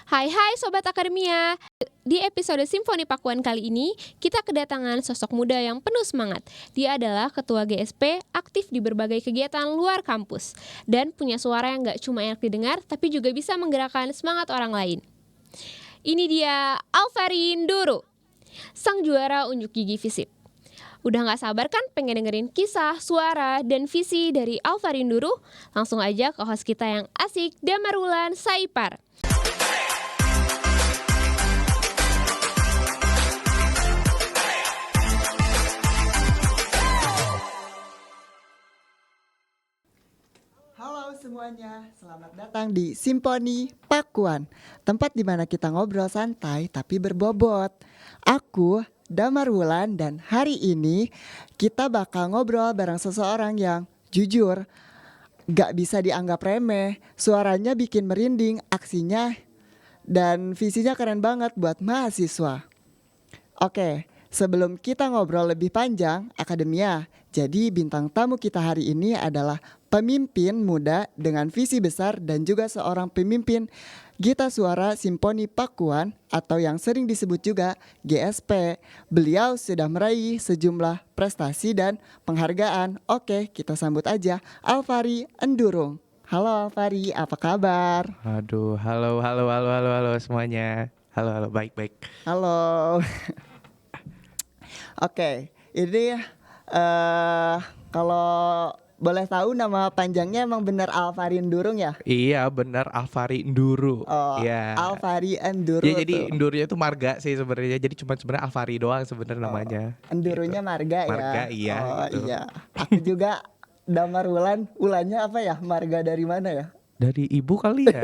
Hai Sobat Akademia. Di episode Simfoni Pakuan kali ini, kita kedatangan sosok muda yang penuh semangat. Dia adalah Ketua GSP, aktif di berbagai kegiatan luar kampus, dan punya suara yang gak cuma enak didengar, tapi juga bisa menggerakkan semangat orang lain. Ini dia Alfari Nduru, sang juara unjuk gigi FISIP. Udah gak sabar kan pengen dengerin kisah, suara, dan visi dari Alfari Nduru? Langsung aja ke host kita yang asik, Damar Wulan Saipar. Halo semuanya, selamat datang di Simfoni Pakuan, tempat di mana kita ngobrol santai tapi berbobot. Aku Damar Wulan dan hari ini kita bakal ngobrol bareng seseorang yang jujur gak bisa dianggap remeh. Suaranya bikin merinding, aksinya dan visinya keren banget buat mahasiswa. Oke, sebelum kita ngobrol lebih panjang, Akademia, jadi bintang tamu kita hari ini adalah pemimpin muda dengan visi besar dan juga seorang pemimpin Gita Suara Simfoni Pakuan atau yang sering disebut juga GSP. Beliau sudah meraih sejumlah prestasi dan penghargaan. Oke, kita sambut aja Alfari Nduru. Halo Alfari, apa kabar? Aduh, halo semuanya. Halo, baik. Halo. Oke, ini kalau boleh tahu nama panjangnya emang benar Alfari Nduru ya? Iya, benar Alfari Nduru. Oh, Iya. Alfari Nduru. Ya, jadi tuh. Ndurunya itu marga sih sebenarnya. Jadi cuma sebenarnya Alfari doang sebenarnya namanya. Ndurunya marga ya. Marga, iya, Oh gitu. iya. Aku juga Damar Wulan. Ulannya apa ya? Marga dari mana ya? Dari ibu kali ya.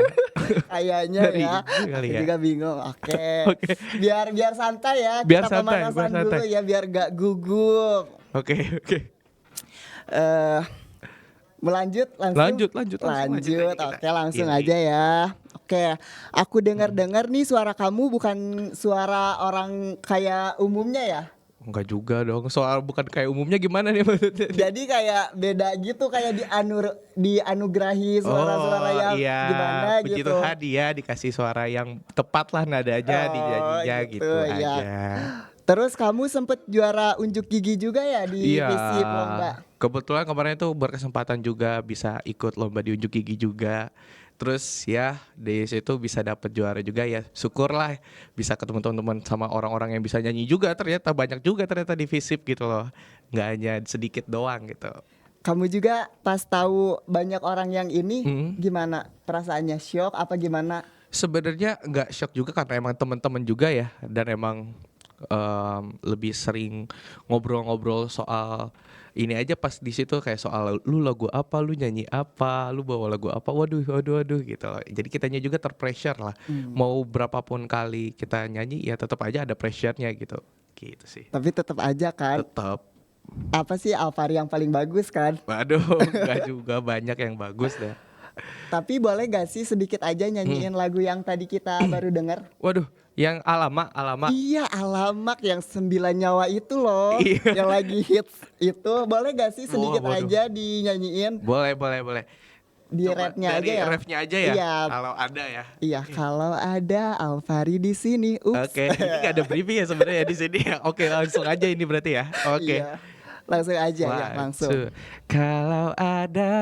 Kayaknya Dari ya. ibu kali Aku ya. juga bingung. Oke. Oke. Biar santai ya. Biar Kita santai, pemanasan biar santai. dulu ya biar gak gugup. Oke. Melanjut Lanjut, langsung aja tanya kita. Oke, langsung Iya. aja ya. Oke, aku dengar nih suara kamu bukan suara orang kayak umumnya ya. Enggak juga dong. Soal bukan kayak umumnya gimana nih maksudnya? Jadi kayak beda gitu, kayak dianugerahi suara-suara yang iya. gimana Puji gitu. Tuhan dia dikasih suara yang tepat lah nadanya, dinyanyinya gitu iya. aja. Terus kamu sempet juara unjuk gigi juga ya di Iya, FISIP lomba. kebetulan kemarin tuh berkesempatan juga bisa ikut lomba di unjuk gigi juga. Terus ya di situ bisa dapet juara juga ya. Syukurlah bisa ketemu teman-teman sama orang-orang yang bisa nyanyi juga. Ternyata banyak juga ternyata di FISIP gitu loh. Nggak hanya sedikit doang gitu. Kamu juga pas tahu banyak orang yang ini gimana perasaannya? Shock apa gimana? Sebenarnya nggak shock juga karena emang teman-teman juga ya, dan emang lebih sering ngobrol-ngobrol soal ini aja pas di situ, kayak soal lu lagu apa, lu nyanyi apa, lu bawa lagu apa, waduh gitu loh. Jadi kitanya juga terpressure lah. Mau berapapun kali kita nyanyi ya tetap aja ada pressure-nya gitu sih. Tapi tetap aja kan. Tetap. Apa sih Alfari yang paling bagus kan? Waduh, nggak juga, banyak yang bagus dah. Tapi boleh gak sih sedikit aja nyanyiin lagu yang tadi kita baru dengar? Waduh, yang alamak. Iya, Alamak yang 9 nyawa itu loh. Iya. Yang lagi hits itu. Boleh gak sih sedikit Waduh. aja dinyanyiin? Boleh. Di Coba rapnya dari aja ya. refnya aja ya. Iya. Kalau ada ya. Iya, kalau ada Alfari di sini. Ups. Oke, ini gak ada briefing ya sebenarnya di sini ya. Oke, langsung aja ini berarti ya. Oke. Iya. Langsung aja ya, langsung. Kalau ada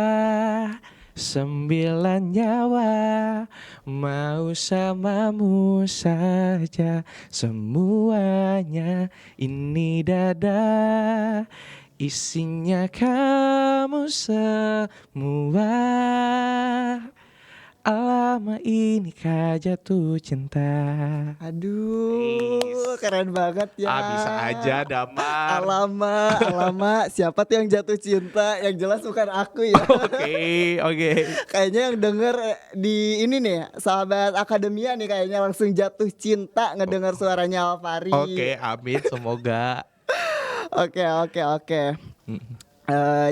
9 nyawa, mau samamu saja semuanya. Ini dada, isinya kamu semua. Lama ini kah jatuh cinta. Aduh, keren banget ya. Bisa aja Damar. Alamak, siapa tuh yang jatuh cinta? Yang jelas bukan aku ya. Oke. Kayaknya yang denger di ini nih, sahabat Akademia nih kayaknya langsung jatuh cinta ngedenger suaranya Alfari. Oke, amin, semoga. Oke.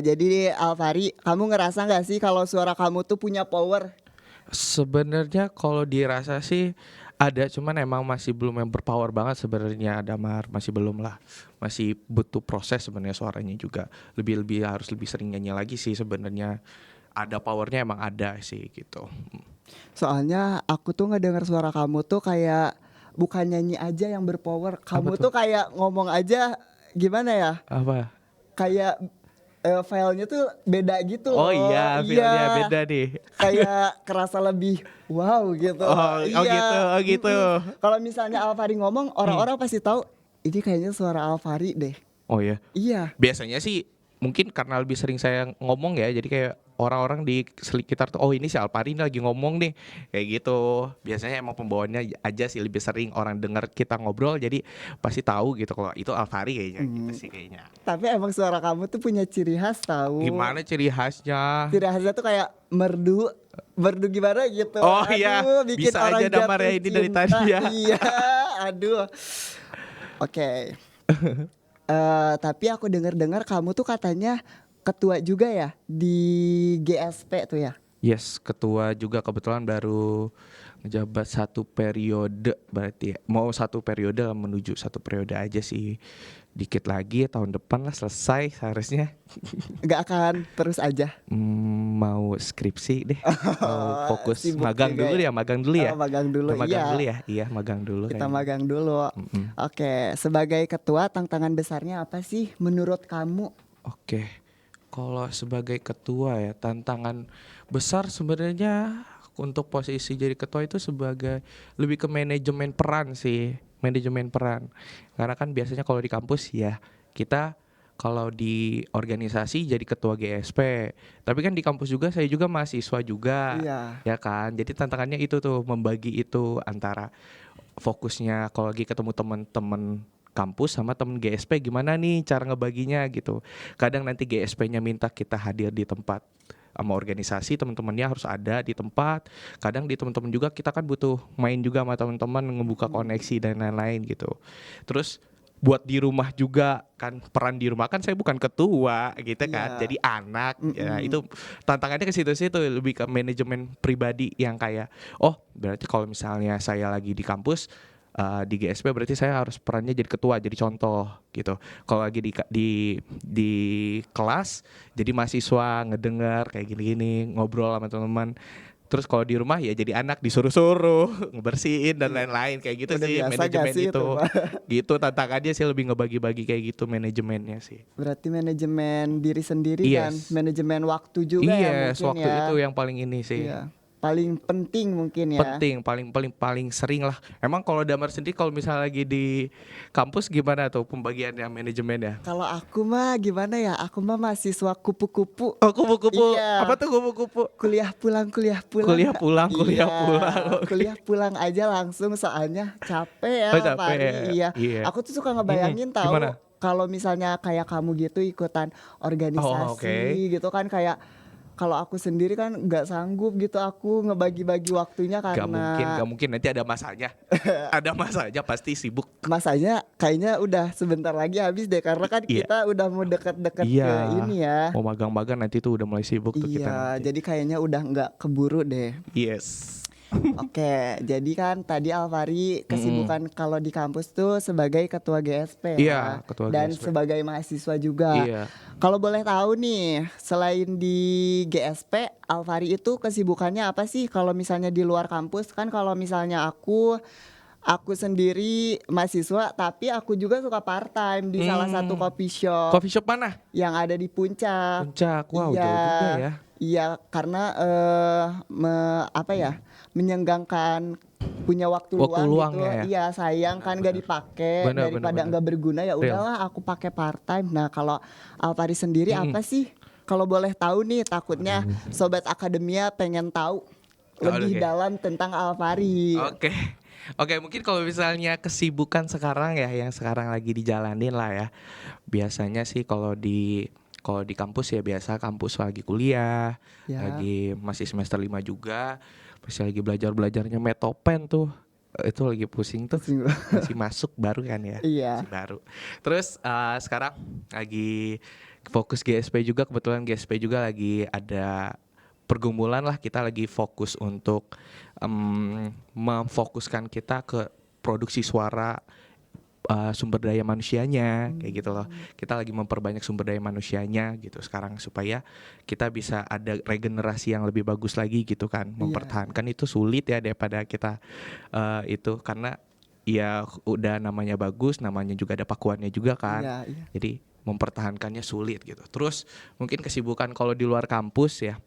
Jadi Alfari, kamu ngerasa gak sih kalau suara kamu tuh punya power? Sebenarnya kalau dirasa sih ada, cuman emang masih belum yang berpower banget sebenarnya Damar, masih belum lah. Masih butuh proses sebenarnya, suaranya juga lebih harus lebih sering nyanyi lagi sih sebenarnya. ada powernya emang ada sih gitu. Soalnya aku tuh ngedenger suara kamu tuh kayak bukan nyanyi aja yang berpower. Kamu tuh kayak ngomong aja gimana ya? Apa? Kayak filenya tuh beda gitu loh. Oh iya, feelnya beda nih. Kayak kerasa lebih wow gitu. Oh gitu, oh gitu. Kalau misalnya Alvari ngomong, orang-orang pasti tahu ini kayaknya suara Alvari deh. Oh iya. Iya. Biasanya sih mungkin karena lebih sering saya ngomong ya, jadi kayak orang-orang di sekitar tuh, oh ini si Alvari ini lagi ngomong nih, kayak gitu. Biasanya emang pembawaannya aja sih lebih sering orang dengar kita ngobrol, jadi pasti tahu gitu kalau itu Alvari kayaknya gitu sih kayaknya. Tapi emang suara kamu tuh punya ciri khas tahu. Gimana ciri khasnya? Ciri khasnya tuh kayak merdu. Merdu gimana gitu. Oh iya, bikin bisa orang aja Damar jatuh ya ini dari cinta. tadi ya. Iya, aduh. Oke. Tapi aku dengar-dengar kamu tuh katanya ketua juga ya di GSP tuh ya. Yes, ketua juga kebetulan baru ngejabat 1 periode berarti ya. Mau 1 periode menuju 1 periode aja sih. Dikit lagi tahun depan lah selesai seharusnya. Gak akan terus aja. Mau skripsi deh. Mau fokus Sibuk magang juga dulu ya. ya, magang dulu ya. Magang dulu, Kita magang iya. dulu ya. Iya, magang dulu. Kita kayaknya. magang dulu. Oke, sebagai ketua tantangan besarnya apa sih menurut kamu? Oke. Kalau sebagai ketua ya, tantangan besar sebenarnya untuk posisi jadi ketua itu sebagai lebih ke manajemen peran sih, manajemen peran. Karena kan biasanya kalau di kampus ya kita kalau di organisasi jadi ketua GSP, tapi kan di kampus juga saya juga mahasiswa juga, Iya. ya kan. Jadi tantangannya itu tuh membagi itu antara fokusnya kalau lagi ketemu teman-teman kampus sama temen GSP gimana nih cara ngebaginya gitu. Kadang nanti GSP-nya minta kita hadir di tempat sama organisasi, teman-temannya harus ada di tempat. Kadang di teman-teman juga kita kan butuh main juga sama teman-teman, ngebuka koneksi dan lain-lain gitu. Terus buat di rumah juga kan, peran di rumah kan saya bukan ketua gitu kan, Iya. jadi anak ya itu tantangannya ke situ-situ, lebih ke manajemen pribadi yang kayak oh berarti kalau misalnya saya lagi di kampus di GSP berarti saya harus perannya jadi ketua, jadi contoh gitu. Kalau lagi di kelas jadi mahasiswa ngedengar kayak gini-gini, ngobrol sama teman-teman. Terus kalau di rumah ya jadi anak disuruh-suruh, ngebersihin dan lain-lain kayak gitu Udah sih biasa manajemen gak sih itu. itu, Pak? Gitu tantangannya sih lebih ngebagi-bagi kayak gitu manajemennya sih. Berarti manajemen diri sendiri kan, Yes. manajemen waktu juga ya Yes, mungkin waktu ya. itu yang paling ini sih. Iya. Paling penting mungkin ya. Penting, paling sering lah. Emang kalau Damar sendiri kalau misalnya lagi di kampus gimana tuh pembagiannya manajemennya? Kalau aku mah gimana ya? Aku mah mahasiswa kupu-kupu. Oh, kupu-kupu. Iya. Apa tuh kupu-kupu? Kuliah pulang. Kuliah pulang. Iya, Oke. kuliah pulang aja langsung soalnya capek ya, Oh, capek Fari. ya? Iya. Iya. Aku tuh suka ngebayangin tahu Gimana? kalau misalnya kayak kamu gitu ikutan organisasi Oh, oke. gitu kan, kayak kalau aku sendiri kan nggak sanggup gitu aku ngebagi-bagi waktunya Gak karena mungkin nanti ada masanya. Ada masanya pasti sibuk. masanya kayaknya udah sebentar lagi habis deh karena kan Iya. kita udah mau deket-deket Iya. ke ini ya. Mau magang-magang nanti tuh udah mulai sibuk tuh kita Iya, nanti. jadi kayaknya udah nggak keburu deh. Yes. Oke, jadi kan tadi Alvari kesibukan kalau di kampus tuh sebagai ketua GSP Iya, ya, ketua dan GSP. sebagai mahasiswa juga. Iya. Kalau boleh tahu nih, selain di GSP, Alvari itu kesibukannya apa sih? Kalau misalnya di luar kampus kan, kalau misalnya aku sendiri mahasiswa, tapi aku juga suka part time di salah satu coffee shop Coffee shop mana? yang ada di Puncak. Puncak. Wow, jauh juga ya. Iya, karena menyenggangkan punya waktu Waktu luang gitu. ya. Iya, sayang kan gak dipakai Benar, daripada benar. nggak berguna ya udahlah aku pakai part time. Nah, kalau Alvari sendiri apa sih? Kalau boleh tahu nih, takutnya sobat akademia pengen tahu lebih Oke. dalam tentang Alvari. Oke, mungkin kalau misalnya kesibukan sekarang ya, yang sekarang lagi dijalanin lah ya. Biasanya sih kalau di kampus ya biasa kampus lagi kuliah, Ya. lagi masih semester 5 juga, masih lagi belajarnya Metopen tuh. Itu lagi pusing tuh. Masih masuk baru kan ya. Iya. Masih baru. Terus sekarang lagi fokus GSP juga, kebetulan GSP juga lagi ada pergumulan lah, kita lagi fokus untuk memfokuskan kita ke produksi suara sumber daya manusianya kayak gitu loh. Kita lagi memperbanyak sumber daya manusianya gitu sekarang supaya kita bisa ada regenerasi yang lebih bagus lagi gitu kan. Mempertahankan itu sulit ya daripada kita itu karena ya udah namanya bagus, namanya juga ada pakuannya juga kan. Iya. Jadi mempertahankannya sulit gitu. Terus mungkin kesibukan kalau di luar kampus ya.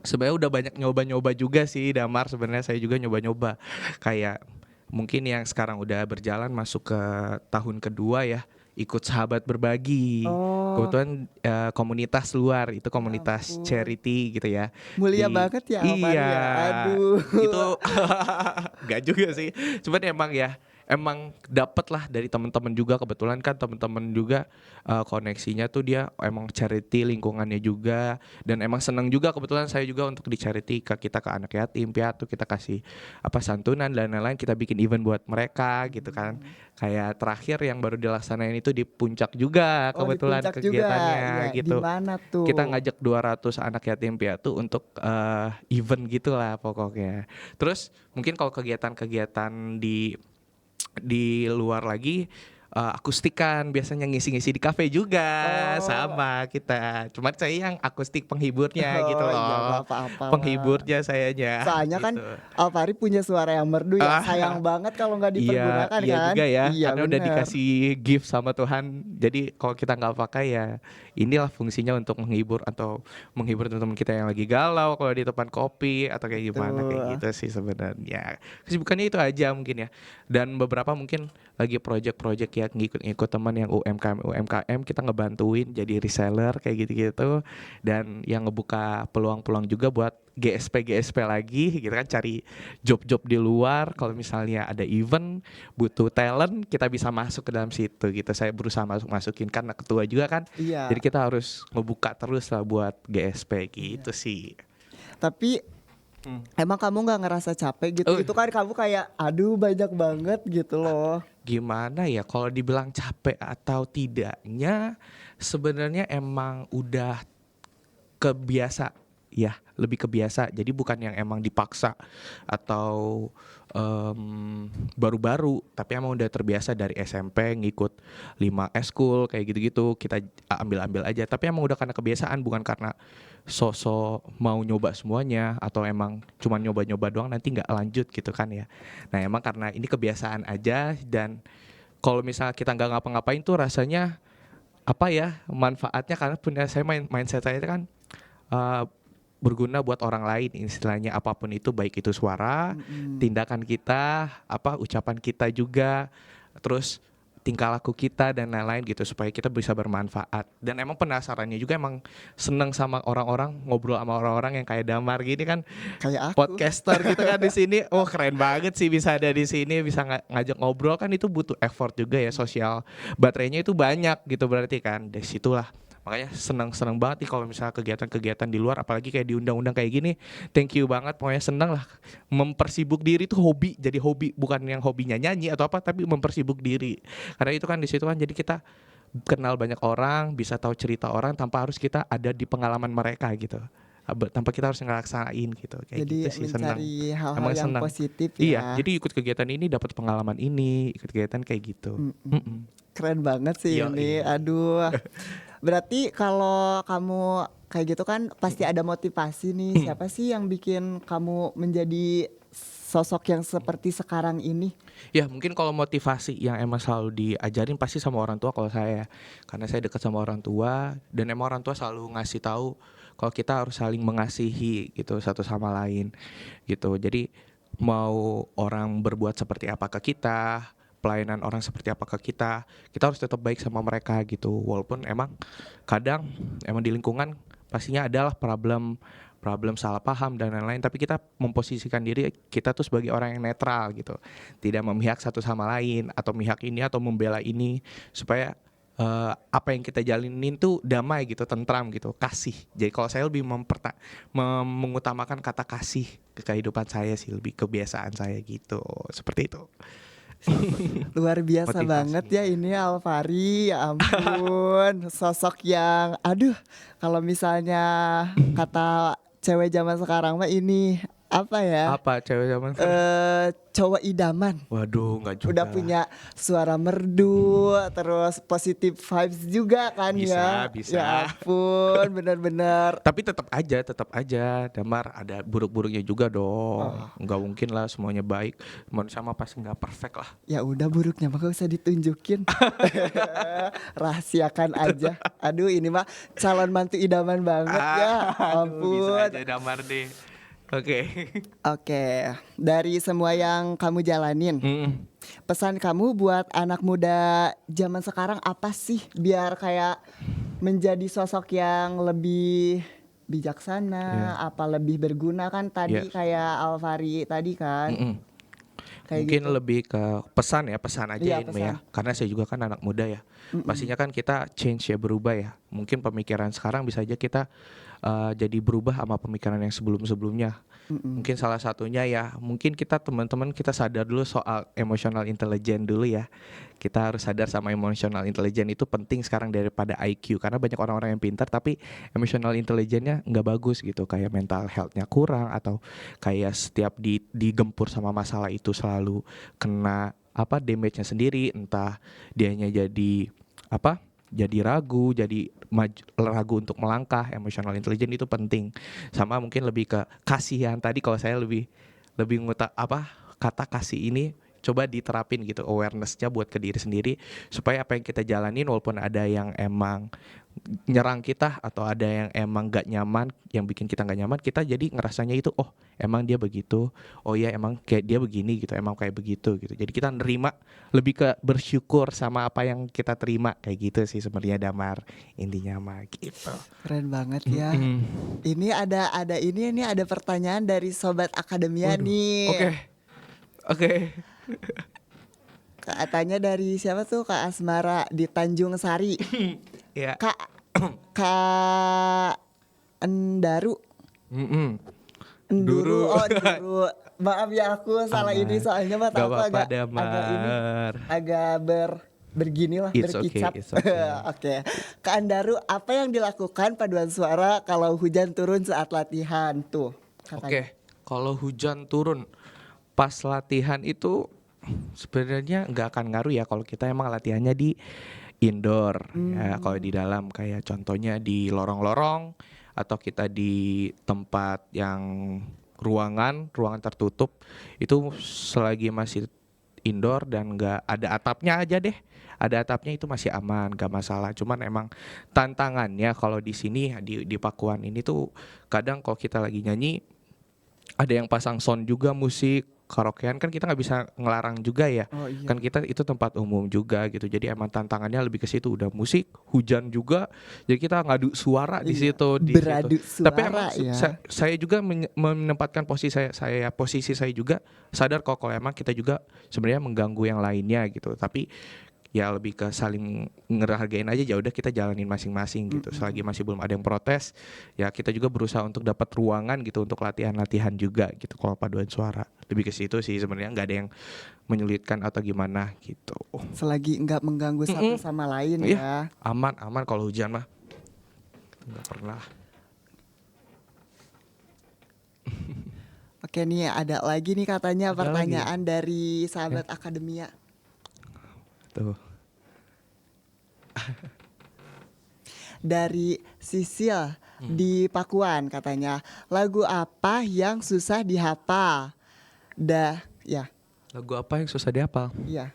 Sebenarnya udah banyak nyoba-nyoba juga sih Damar, sebenarnya saya juga nyoba-nyoba. Kayak mungkin yang sekarang udah berjalan masuk ke tahun kedua ya, ikut sahabat berbagi. Oh, Kebetulan komunitas luar itu komunitas ampun. charity gitu ya. Mulia banget ya Alfari Iya. ya. Aduh. Itu gak juga sih. Cuman emang dapet lah dari teman-teman juga, kebetulan kan teman-teman juga koneksinya tuh dia emang charity lingkungannya juga, dan emang seneng juga kebetulan saya juga untuk di charity kita ke anak yatim piatu, kita kasih santunan dan lain-lain, kita bikin event buat mereka gitu kan. Kayak terakhir yang baru dilaksanain itu di Puncak juga Oh, di kebetulan puncak juga. kegiatannya Iya, gitu. gimana tuh? Kita ngajak 200 anak yatim piatu untuk event gitulah pokoknya. Terus mungkin kalau kegiatan-kegiatan di luar lagi, akustikan biasanya ngisi-ngisi di kafe juga Oh. sama kita. Cuman saya yang akustik penghiburnya gitu Oh, iya, loh. nggak apa-apa lah. Penghiburnya sayanya. Soalnya kan gitu. Alfari punya suara yang merdu ya. Sayang banget kalau nggak dipergunakan Iya kan? juga ya, Iya, karena udah bener. dikasih gift sama Tuhan. Jadi kalau kita nggak pakai ya inilah fungsinya untuk menghibur atau menghibur teman-teman kita yang lagi galau kalau di tempat kopi atau kayak gimana kayak Betul. gitu sih sebenarnya. Kesibukannya itu aja mungkin ya. Dan beberapa mungkin lagi project-project yang ngikut-ngikut teman yang UMKM kita ngebantuin jadi reseller kayak gitu-gitu, dan yang ngebuka peluang-peluang juga buat GSP lagi gitu kan, cari job-job di luar. Kalau misalnya ada event butuh talent, kita bisa masuk ke dalam situ gitu. Saya berusaha masukin karena ketua juga kan. Iya. Jadi kita harus ngebuka terus lah buat GSP gitu sih. Tapi emang kamu nggak ngerasa capek gitu? Oh. Itu kan kamu kayak aduh banyak banget gitu loh. Gimana ya kalau dibilang capek atau tidaknya, sebenarnya emang udah kebiasa ya, lebih kebiasa. Jadi bukan yang emang dipaksa atau baru-baru, tapi emang udah terbiasa dari SMP ngikut 5 eskul kayak gitu-gitu, kita ambil-ambil aja. Tapi emang udah karena kebiasaan, bukan karena sosok mau nyoba semuanya atau emang cuman nyoba-nyoba doang nanti nggak lanjut gitu kan ya. Nah emang karena ini kebiasaan aja, dan kalau misalnya kita nggak ngapa-ngapain tuh rasanya apa ya, manfaatnya karena punya saya mindset saya kan berguna buat orang lain istilahnya, apapun itu, baik itu suara, tindakan kita, ucapan kita juga, terus tingkah laku kita dan lain-lain gitu, supaya kita bisa bermanfaat. Dan emang penasarannya juga, emang seneng sama orang-orang, ngobrol sama orang-orang yang kayak Damar gini kan, Kayak aku. podcaster gitu kan di sini. Oh keren banget sih bisa ada di sini, bisa ngajak ngobrol kan, itu butuh effort juga ya, sosial baterainya itu banyak gitu berarti kan. Dari situlah makanya seneng banget nih kalau misalnya kegiatan-kegiatan di luar, apalagi kayak diundang-undang kayak gini. Thank you banget, pokoknya seneng lah. Mempersibuk diri tuh hobi, jadi hobi, bukan yang hobinya nyanyi atau apa, tapi mempersibuk diri. Karena itu kan di situ kan jadi kita kenal banyak orang, bisa tahu cerita orang tanpa harus kita ada di pengalaman mereka gitu, tanpa kita harus ngelaksanain gitu. Kayak Jadi gitu sih, senang. mencari hal-hal Emang yang senang. positif Iya, ya. jadi ikut kegiatan ini dapat pengalaman ini, ikut kegiatan kayak gitu. Keren banget sih ini. Yoi. Aduh. Berarti kalau kamu kayak gitu kan pasti ada motivasi nih. Siapa sih yang bikin kamu menjadi sosok yang seperti sekarang ini? Ya mungkin kalau motivasi yang emang selalu diajarin pasti sama orang tua kalau saya, karena saya dekat sama orang tua, dan emang orang tua selalu ngasih tahu kalau kita harus saling mengasihi gitu satu sama lain gitu. Jadi mau orang berbuat seperti apa ke kita, pelayanan orang seperti apa ke kita harus tetap baik sama mereka gitu. Walaupun emang kadang emang di lingkungan pastinya adalah problem salah paham dan lain-lain, tapi kita memposisikan diri kita tuh sebagai orang yang netral gitu, tidak memihak satu sama lain atau memihak ini atau membela ini, supaya apa yang kita jalanin tuh damai gitu, tentram gitu, kasih. Jadi kalau saya lebih mengutamakan kata kasih ke kehidupan saya sih, lebih kebiasaan saya gitu, seperti itu. Luar biasa Motivasi. banget ya ini Alfari, ya ampun. Sosok yang aduh, kalau misalnya kata cewek zaman sekarang mah ini apa ya? Apa cewek zaman sekarang? Cowok idaman. Waduh, nggak juga. Udah punya suara merdu, terus positive vibes juga kan ya. Bisa. Ya ampun, benar-benar. Tapi tetap aja, Damar ada buruk-buruknya juga dong. Nggak mungkin lah semuanya baik. Manusia mah pasti nggak perfect lah. Ya udah buruknya mah gak usah ditunjukin. Rahasiakan aja. Aduh ini mah calon mantu idaman banget ya. Aduh, bisa Ampun. aja Damar deh. Oke. Oke, dari semua yang kamu jalanin, pesan kamu buat anak muda zaman sekarang apa sih biar kayak menjadi sosok yang lebih bijaksana, apa lebih berguna kan tadi Iya. kayak Alvari tadi kan. Kayak Mungkin gitu. lebih ke pesan aja Iya, ini ya. pesan. Karena saya juga kan anak muda ya. Pastinya kan kita change ya, berubah ya. Mungkin pemikiran sekarang bisa aja kita jadi berubah sama pemikiran yang sebelum-sebelumnya. Mungkin salah satunya ya, mungkin kita teman-teman kita sadar dulu soal emotional intelligence dulu ya. Kita harus sadar sama emotional intelligence itu penting sekarang daripada IQ. Karena banyak orang-orang yang pintar tapi emotional intelligence-nya nggak bagus gitu. Kayak mental health-nya kurang atau kayak setiap digempur sama masalah itu selalu kena damage-nya sendiri. Entah dianya jadi jadi ragu, jadi ragu untuk melangkah. Emotional intelligence itu penting. Sama mungkin lebih ke kasihan tadi, kalau saya lebih kata kasih ini coba diterapin gitu, awareness-nya buat ke diri sendiri, supaya apa yang kita jalanin walaupun ada yang emang nyerang kita atau ada yang emang gak nyaman, yang bikin kita gak nyaman, kita jadi ngerasanya itu oh emang dia begitu, oh ya emang kayak dia begini gitu, emang kayak begitu gitu. Jadi kita nerima, lebih ke bersyukur sama apa yang kita terima, kayak gitu sih sebenarnya Damar intinya mah gitu. Keren banget ya. Ini ada pertanyaan dari sobat akademia nih. Oke. Katanya dari siapa tuh, Kak Asmara di Tanjung Sari. Ya. Kak Endaru. Enduru. Oh, Enduru. Maaf ya aku salah ini soalnya mata Gak aku apa-apa, agak bergini lah, It's berkicap. okay, it's okay. Oke. Kak Endaru, apa yang dilakukan paduan suara kalau hujan turun saat latihan tuh? Oke, kalau hujan turun pas latihan itu sebenarnya nggak akan ngaruh ya kalau kita emang latihannya di indoor. Ya, kalau di dalam kayak contohnya di lorong-lorong atau kita di tempat yang ruangan tertutup, itu selagi masih indoor dan nggak ada atapnya aja deh. Ada atapnya itu masih aman, gak masalah. Cuman emang tantangannya kalau di sini di Pakuan ini tuh kadang kalau kita lagi nyanyi ada yang pasang sound juga, musik karaokean kan kita nggak bisa ngelarang juga ya. Oh, iya. Kan kita itu tempat umum juga gitu. Jadi emang tantangannya lebih ke situ, udah musik, hujan juga. Jadi kita ngadu suara di situ, beradu suara. Tapi emang ya. saya juga menempatkan posisi saya juga sadar kok kalau emang kita juga sebenarnya mengganggu yang lainnya gitu. Tapi ya lebih ke saling ngehargain aja, ya udah kita jalanin masing-masing gitu. Selagi masih belum ada yang protes, ya kita juga berusaha untuk dapat ruangan gitu untuk latihan-latihan juga gitu. Kalau paduan suara lebih ke situ sih sebenarnya, nggak ada yang menyulitkan atau gimana gitu. Selagi nggak mengganggu satu sama lain ya. Aman kalau hujan mah nggak pernah. Oke nih, ada lagi nih katanya Ada pertanyaan dari sahabat akademia. Tuh. Dari Sisil di Pakuan katanya, lagu apa yang susah dihafal? Lagu apa yang susah dihafal? Ya.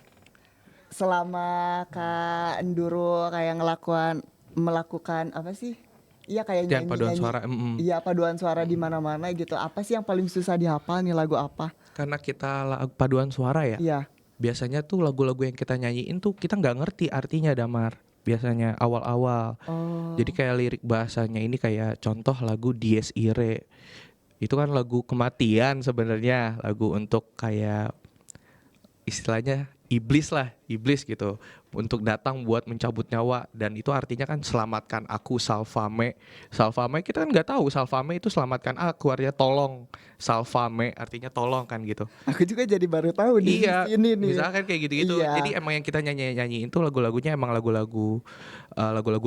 Selama Kak Enduro kayak melakukan apa sih? Iya kayak Yang paduan nyanyi. suara. Iya, paduan suara di mana-mana gitu. Apa sih yang paling susah dihafal nih, lagu apa? Karena kita paduan suara ya. Iya. Biasanya tuh lagu-lagu yang kita nyanyiin tuh kita nggak ngerti artinya Damar. Biasanya awal-awal. Oh. Jadi kayak lirik bahasanya ini kayak contoh lagu Dies Irae. Itu kan lagu kematian sebenarnya, lagu untuk kayak istilahnya iblis gitu, untuk datang buat mencabut nyawa, dan itu artinya kan selamatkan aku salvame kita kan nggak tahu salvame itu selamatkan aku, artinya tolong, salvame artinya tolong kan gitu. Aku juga jadi baru tahu di sini nih. Misalkan kayak gitu-gitu. Iya. Jadi emang yang kita nyanyi itu lagu-lagunya emang lagu-lagu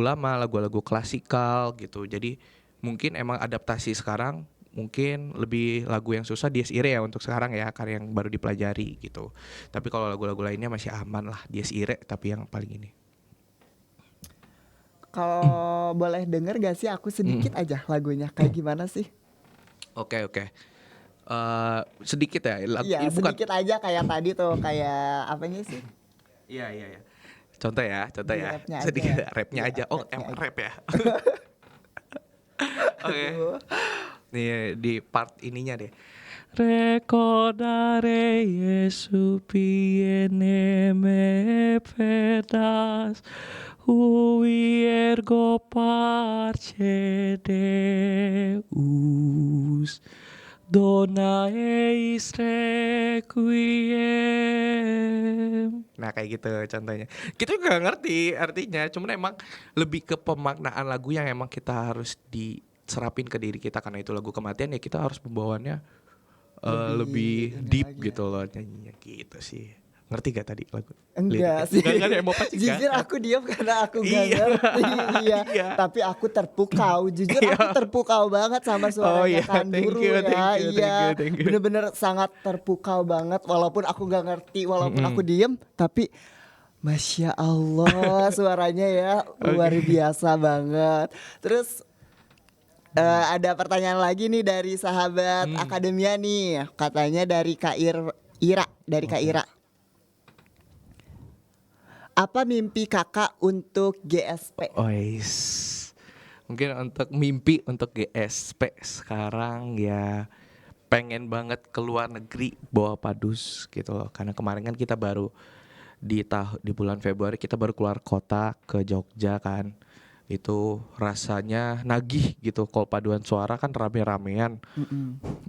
lama, lagu-lagu klasikal gitu. Jadi mungkin emang adaptasi sekarang mungkin lebih lagu yang susah Dies Irae ya untuk sekarang ya, karya yang baru dipelajari gitu. Tapi kalau lagu-lagu lainnya masih aman lah, Dies Irae tapi yang paling ini. Kalau boleh denger gak sih aku sedikit aja lagunya kayak gimana sih? Oke. Sedikit ya. Iya, sedikit aja kayak tadi tuh, kayak apanya sih? Iya. Contoh ya. Rapnya aja Sedikit ya. rapnya Iya, aja. Oh, rapnya emang aja. rap ya. Oke. Aduh. Nih di part ininya deh. Ricordare Gesù piene me pedas ui ergo parce Deus dona eis requiem. Nah kayak gitu contohnya. Kita juga ngerti artinya, cuman emang lebih ke pemaknaan lagu yang emang kita harus diserapin ke diri kita, karena itu lagu kematian ya kita harus membawaannya lebih ini deep lagi ya. gitu loh nyanyinya gitu sih. Ngerti gak tadi lagu? Enggak liriknya? sih. Enggak mau pasti Jujur enggak. aku diam karena aku gak Iya. ngerti. Iya. Iya. Tapi aku terpukau. Jujur aku terpukau banget sama suaranya iya, Kanduru thank you, ya. thank you, Iya. thank you. Bener-bener sangat terpukau banget. Walaupun aku gak ngerti, walaupun aku diem, tapi Masya Allah suaranya ya luar biasa banget. Terus ada pertanyaan lagi nih dari sahabat Akademia nih. Katanya dari Kak Ira. Dari Kak Ira. Apa mimpi kakak untuk GSP? Mungkin untuk mimpi untuk GSP sekarang ya pengen banget keluar negeri bawa padus gitu loh. Karena kemarin kan kita baru di bulan Februari kita baru keluar kota ke Jogja kan. Itu rasanya nagih gitu. Kalau paduan suara kan rame-ramean,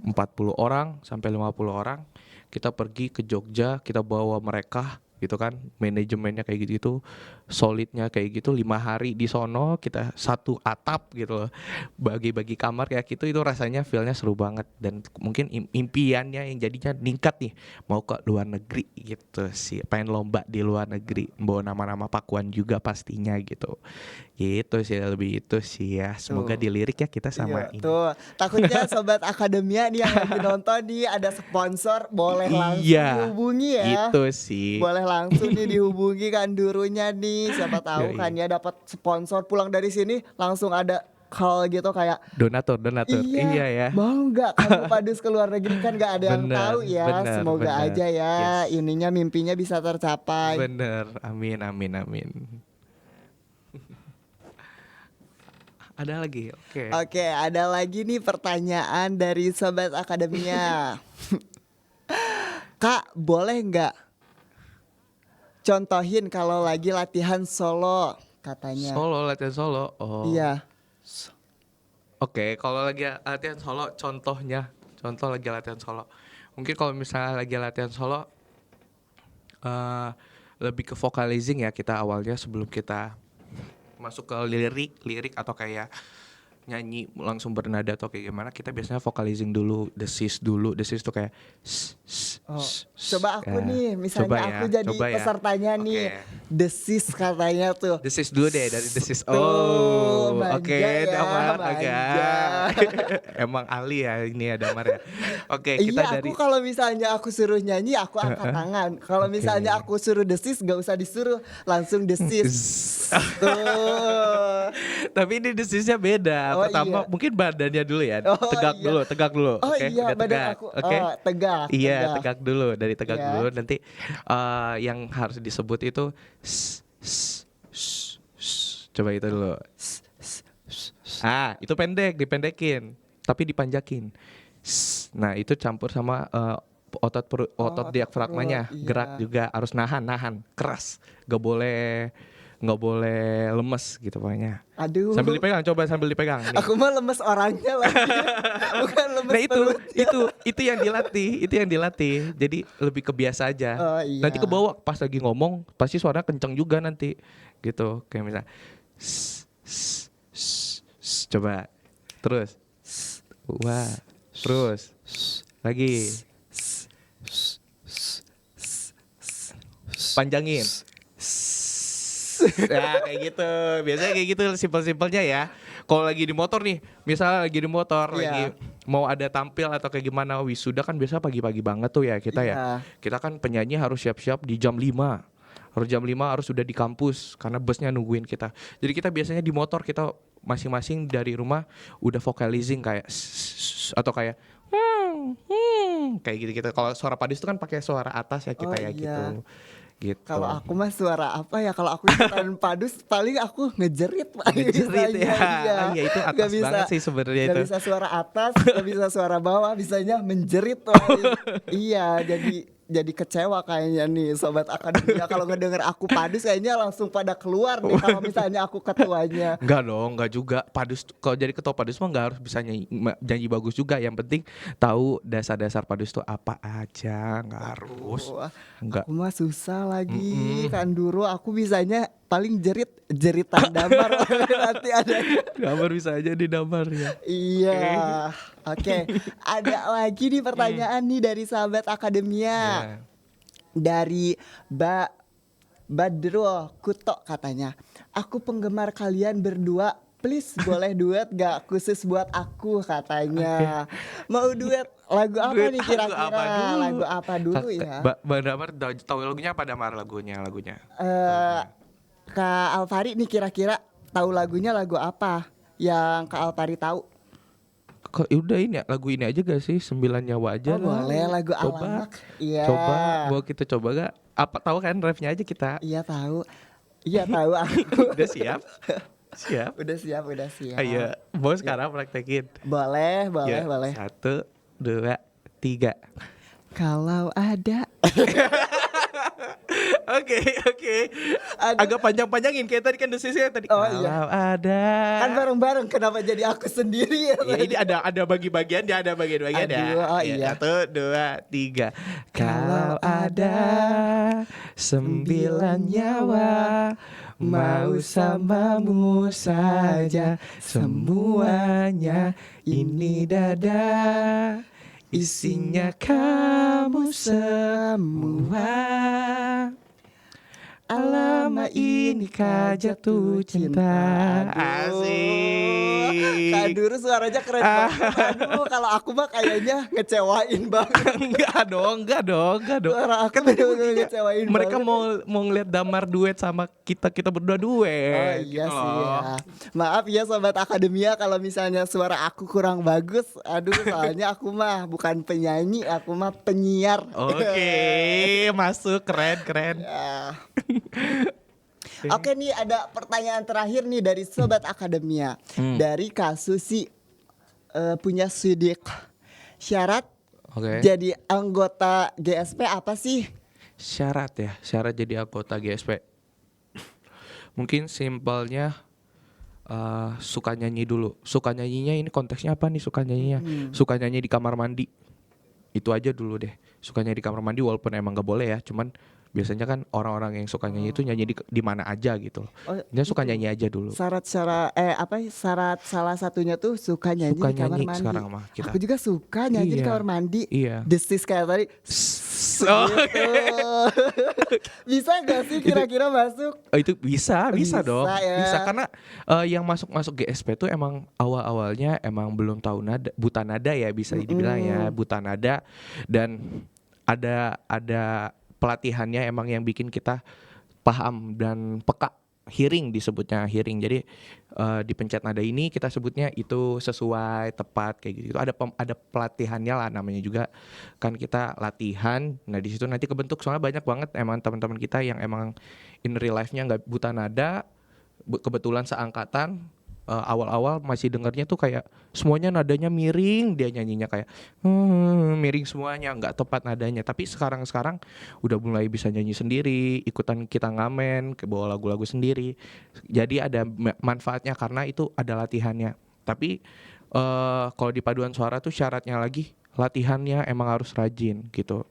40 orang sampai 50 orang. Kita pergi ke Jogja, kita bawa mereka gitu kan, manajemennya kayak gitu, solidnya kayak gitu, 5 hari di sono, kita satu atap gitu loh, bagi-bagi kamar kayak gitu, itu rasanya feelnya seru banget. Dan mungkin impiannya yang jadinya ningkat nih, mau ke luar negeri gitu sih, pengen lomba di luar negeri, bawa nama-nama Pakuan juga pastinya gitu sih, lebih itu sih ya. Semoga dilirik ya kita sama ini. Tuh, takutnya sobat Akademia nih yang lagi nonton nih ada sponsor, boleh langsung dihubungi ya. Itu sih. Boleh langsung nih dihubungi Kandurunya nih. Siapa tahu kan ya dapat sponsor, pulang dari sini langsung ada call gitu kayak Donatur. Iya ya. Mau nggak kamu padus ke luar negeri, kan nggak ada yang tahu ya. Semoga aja ya ininya mimpinya bisa tercapai. Bener, amin. Ada lagi, Oke, ada lagi nih pertanyaan dari sobat Akademia. Kak, boleh nggak contohin kalau lagi latihan solo katanya? Latihan solo. Oh. Iya. Oke, kalau lagi latihan solo, contoh lagi latihan solo. Mungkin kalau misalnya lagi latihan solo, lebih ke vocalizing ya kita awalnya sebelum kita masuk ke lirik atau kayak nyanyi langsung bernada atau kayak gimana, kita biasanya vocalizing dulu, desis tuh kayak Coba aku nih, misalnya aku jadi pesertanya nih, desis katanya tuh. Desis dulu deh, dari desis. Damar agak. Emang ahli ya ini ya Damar ya. Kita iya, dari aku kalau misalnya aku suruh nyanyi aku angkat tangan. Kalau misalnya aku suruh desis gak usah disuruh, langsung desis. Tuh. Tapi ini desisnya beda. Pertama mungkin badannya dulu ya. Tegak dulu. Iya, badan aku tegak. Iya, tegak dulu. Dari tegak dulu nanti yang harus disebut itu coba itu dulu. Itu pendek, dipendekin, tapi dipanjakin. Nah, itu campur sama otot diafragmanya, gerak juga harus nahan keras. Gak boleh lemes gitu pokoknya. Aduh. Sambil dipegang nih. Aku mah lemes orangnya lagi. Bukan lemes itu yang dilatih. Jadi lebih kebiasa aja. Nanti kebawa pas lagi ngomong pasti suara kenceng juga nanti. Gitu. Kayak misalnya coba. Terus. Terus. Lagi. Panjangin. Ya kayak gitu. Biasanya kayak gitu simpel-simpelnya ya. Kalau lagi di motor nih, misalnya lagi di motor lagi mau ada tampil atau kayak gimana wisuda kan biasa pagi-pagi banget tuh ya kita ya. Iya. Kita kan penyanyi harus siap-siap di jam 5. Harus jam 5 harus sudah di kampus karena busnya nungguin kita. Jadi kita biasanya di motor kita masing-masing dari rumah udah vocalizing kayak atau kayak kayak gitu-gitu. Kalau suara Padus itu kan pakai suara atas ya kita ya gitu. Gitu. Kalau aku mah suara apa ya? Kalau aku ikutan Padus paling aku ngejerit paling Ngejerit bisanya. ya. Iya itu atas Nggak bisa, banget sih sebenarnya nggak itu. bisa suara atas, nggak bisa suara bawah, bisanya menjerit paling. Iya, jadi kecewa kayaknya nih Sobat Akademia kalau ngedenger aku Padus kayaknya langsung pada keluar nih kalau misalnya aku ketuanya. Enggak dong, enggak juga. Padus kalau jadi ketua Padus mah enggak harus bisa nyanyi bagus juga. Yang penting tahu dasar-dasar Padus tuh apa aja, enggak harus. Wah, Enggak. aku mah susah lagi. Kan dulu aku bisanya paling jeritan damar nanti ada. Gambar bisa aja di damar ya. Iya. Oke. Ada lagi nih pertanyaan nih dari sahabat Akademia. Ya. Dari Badro Kuto katanya, aku penggemar kalian berdua, please boleh duet gak khusus buat aku katanya. Mau duet lagu apa Duet nih lagu kira-kira? apa dulu? Lagu apa dulu ya? Bang Damar tahu lagunya apa Damar lagunya? Kak Alfari nih kira-kira tahu lagunya lagu apa yang Kak Alfari tahu? Kok udah ini lagu ini aja gak sih? 9 nyawa aja Oh, lah. boleh lagu Coba. Alamak. Iya. Coba, mau kita coba gak? Apa tahu kan refnya aja kita? Iya tahu. Iya tahu aku. Udah siap? Siap. Udah siap. Ayo, mau sekarang praktekin. Boleh, Ya, boleh. 1, 2, 3. Kalau ada Oke. Agak panjang-panjangin kayak tadi kan dosisnya tadi. Oh, Kalau iya. ada. kan bareng-bareng, kenapa jadi aku sendiri ya? Ya, ini ada bagi-bagian dia ada bagian-bagian ya. Aduh, oh iya. 1, 2, 3. Kalau ada 9 nyawa mau samamu saja semuanya ini dada isinya kamu semua. Alamak inikah jatuh cinta. Aduh. Asik. Kak Duru suaranya keren banget. Aduh, kalau aku mah kayaknya ngecewain banget. Enggak dong. Suara aku Kan tadi bener-bener ngecewain mereka banget. mau ngeliat Damar duet sama kita berdua duet. Oh iya gitu sih loh. ya. Maaf ya Sobat Akademia kalau misalnya suara aku kurang bagus. Aduh, soalnya aku mah bukan penyanyi, aku mah penyiar. Oke, masuk keren. Ya. Oke nih ada pertanyaan terakhir nih dari Sobat Akademia. Dari Kak Susi, punya sidik. Syarat Oke. jadi anggota GSP apa sih? Syarat jadi anggota GSP. Mungkin simpelnya suka nyanyi dulu. Suka nyanyinya ini konteksnya apa nih suka nyanyinya? Suka nyanyi di kamar mandi. Itu aja dulu deh. Suka nyanyi di kamar mandi walaupun emang gak boleh ya, cuman biasanya kan orang-orang yang suka nyanyi itu nyanyi di mana aja gitu. Dia suka itu. nyanyi aja dulu. Syarat salah satunya tuh suka nyanyi Suka di kamar nyanyi mandi. sekarang mah kita. Aku juga suka nyanyi di Iya. kamar mandi. Iya. Desis kayak tadi. Oh, Gitu. Bisa gak sih kira-kira masuk? Oh, itu bisa dong. ya. Bisa karena yang masuk GSP tuh emang awal-awalnya emang belum tahu nada, buta nada ya bisa dibilang ya, buta nada dan ada pelatihannya emang yang bikin kita paham dan peka. Hearing disebutnya hearing. Jadi dipencet nada ini kita sebutnya itu sesuai tepat kayak gitu. Ada pelatihannya lah namanya juga kan kita latihan. Nah di situ nanti kebentuk soalnya banyak banget emang teman-teman kita yang emang in real life-nya nggak buta nada. Kebetulan seangkatan awal-awal masih dengarnya tuh kayak semuanya nadanya miring, dia nyanyinya kayak miring semuanya, nggak tepat nadanya. Tapi sekarang udah mulai bisa nyanyi sendiri, ikutan kita ngamen, ke bawa lagu-lagu sendiri. Jadi ada manfaatnya karena itu ada latihannya. Tapi kalau di paduan suara tuh syaratnya lagi latihannya emang harus rajin gitu.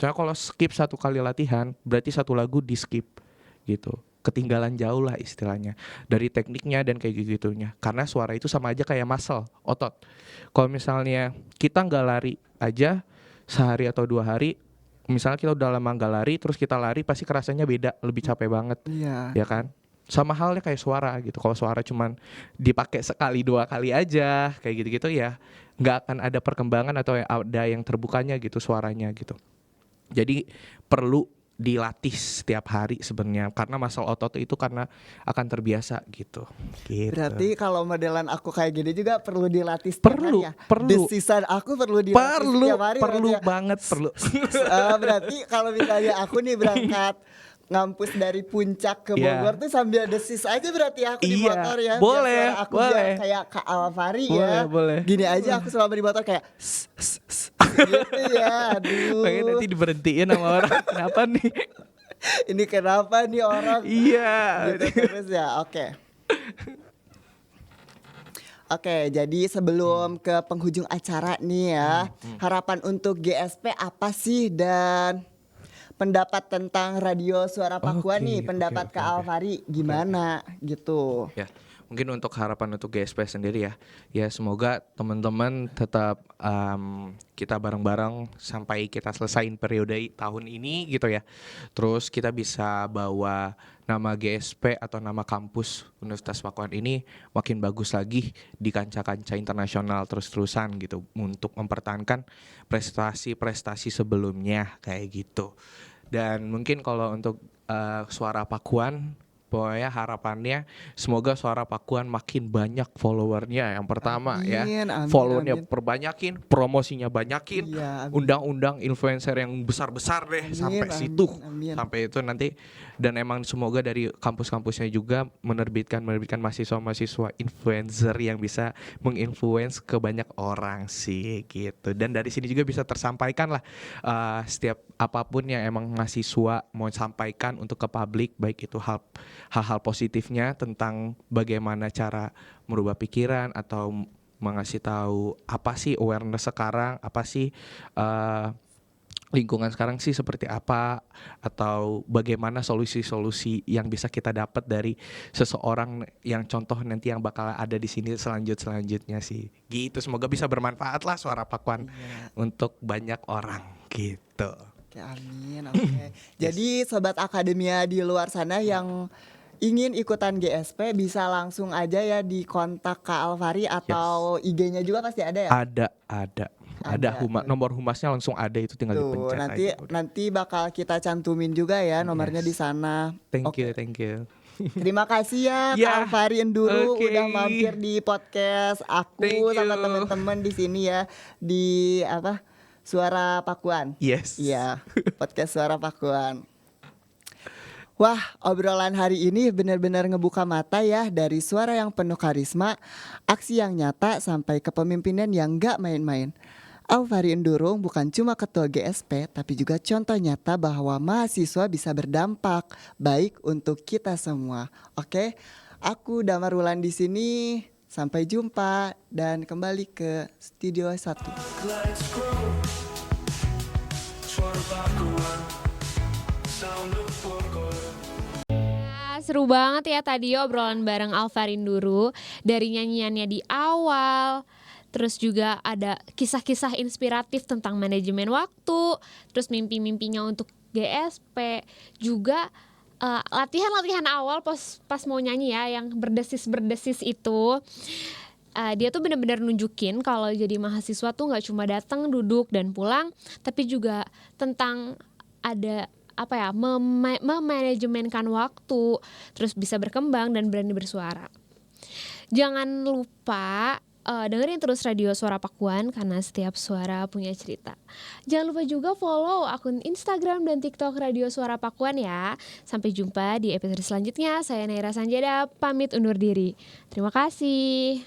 Soalnya kalau skip 1 kali latihan berarti 1 lagu di skip gitu. Ketinggalan jauh lah istilahnya dari tekniknya dan kayak gitunya karena suara itu sama aja kayak muscle otot. Kalau misalnya kita nggak lari aja sehari atau 2 hari, misalnya kita udah lama nggak lari terus kita lari pasti kerasanya beda, lebih capek banget. Iya. Ya kan. Sama halnya kayak suara gitu. Kalau suara cuman dipakai sekali 2 kali aja kayak gitu-gitu ya nggak akan ada perkembangan atau ada yang terbukanya gitu suaranya gitu. Jadi perlu dilatih setiap hari sebenarnya karena muscle otot itu karena akan terbiasa gitu. Berarti kalau modelan aku kayak gini juga perlu dilatih setiap Perlu, hari ya? perlu. Desisan aku perlu dilatih setiap hari perlu berarti ya? banget perlu. Berarti kalau misalnya aku nih berangkat ngampus dari Puncak ke Iya. Bogor tuh sambil desis aja berarti aku di Iya, motor ya. boleh, Biar suara aku boleh. biar kayak Kak Alvari ya. Boleh. Gini aja aku selama di motor kayak gitu ya. Aduh. Makanya nanti diberhentiin sama orang. Kenapa nih? Ini kenapa nih orang Iya. gitu terus ya. Oke, jadi sebelum ke penghujung acara nih ya, harapan untuk GSP apa sih dan pendapat tentang radio Suara Pakuan nih, pendapat oke. Kak Alvari gimana gitu. Ya, mungkin untuk harapan untuk GSP sendiri ya semoga teman-teman tetap kita bareng-bareng sampai kita selesain periode tahun ini gitu ya. Terus kita bisa bawa nama GSP atau nama kampus Universitas Pakuan ini makin bagus lagi di kancah-kancah internasional terus-terusan gitu untuk mempertahankan prestasi-prestasi sebelumnya kayak gitu. Dan mungkin kalau untuk Suara Pakuan, pokoknya harapannya semoga Suara Pakuan makin banyak followernya yang pertama ya. Amin, Followernya amin. perbanyakin, promosinya banyakin, Iya, amin. undang-undang influencer yang besar-besar deh sampai Amin, situ. amin. Sampai itu nanti dan emang semoga dari kampus-kampusnya juga menerbitkan mahasiswa-mahasiswa influencer yang bisa menginfluence ke banyak orang sih gitu. Dan dari sini juga bisa tersampaikan lah setiap apapun yang emang mahasiswa mau sampaikan untuk ke publik, baik itu hal-hal positifnya tentang bagaimana cara merubah pikiran atau mengasih tahu apa sih awareness sekarang, apa sih lingkungan sekarang sih seperti apa, atau bagaimana solusi-solusi yang bisa kita dapat dari seseorang yang contoh nanti yang bakal ada di sini selanjutnya sih gitu. Semoga bisa bermanfaat lah Suara Pakuan untuk banyak orang gitu. Oke, amin. Oke. Jadi sobat akademia di luar sana yang ingin ikutan GSP bisa langsung aja ya di kontak Kak Alvari atau IG-nya juga pasti ada ya? Ada nomor humasnya langsung ada, itu tinggal Tuh, dipencet nanti aja. nanti bakal kita cantumin juga ya nomornya di sana. Thank Oke. you. Terima kasih ya Ya, Kak Alvari Enduru oke. udah mampir di podcast aku Thank sama you. teman-teman di sini ya di Suara Pakuan. Yes. Iya, podcast Suara Pakuan. Wah, obrolan hari ini benar-benar ngebuka mata ya, dari suara yang penuh karisma, aksi yang nyata sampai kepemimpinan yang gak main-main. Alvari Endurung bukan cuma ketua GSP, tapi juga contoh nyata bahwa mahasiswa bisa berdampak baik untuk kita semua. Oke, aku Damar Wulan di sini. Sampai jumpa dan kembali ke studio 1. Lights grow, Suara Pakuan, sound of Bogor. Seru banget ya tadi obrolan bareng Alvari Enduru, dari nyanyiannya di awal. Terus juga ada kisah-kisah inspiratif tentang manajemen waktu, terus mimpi-mimpinya untuk GSP, juga latihan-latihan awal pas mau nyanyi ya, yang berdesis-berdesis itu. Dia tuh benar-benar nunjukin kalau jadi mahasiswa tuh nggak cuma datang, duduk dan pulang, tapi juga tentang ada memanajemenkan waktu, terus bisa berkembang dan berani bersuara. Jangan lupa dengerin terus radio Suara Pakuan karena setiap suara punya cerita. Jangan lupa juga follow akun Instagram dan TikTok Radio Suara Pakuan ya. Sampai jumpa di episode selanjutnya. Saya Naira Sanjada pamit undur diri. Terima kasih.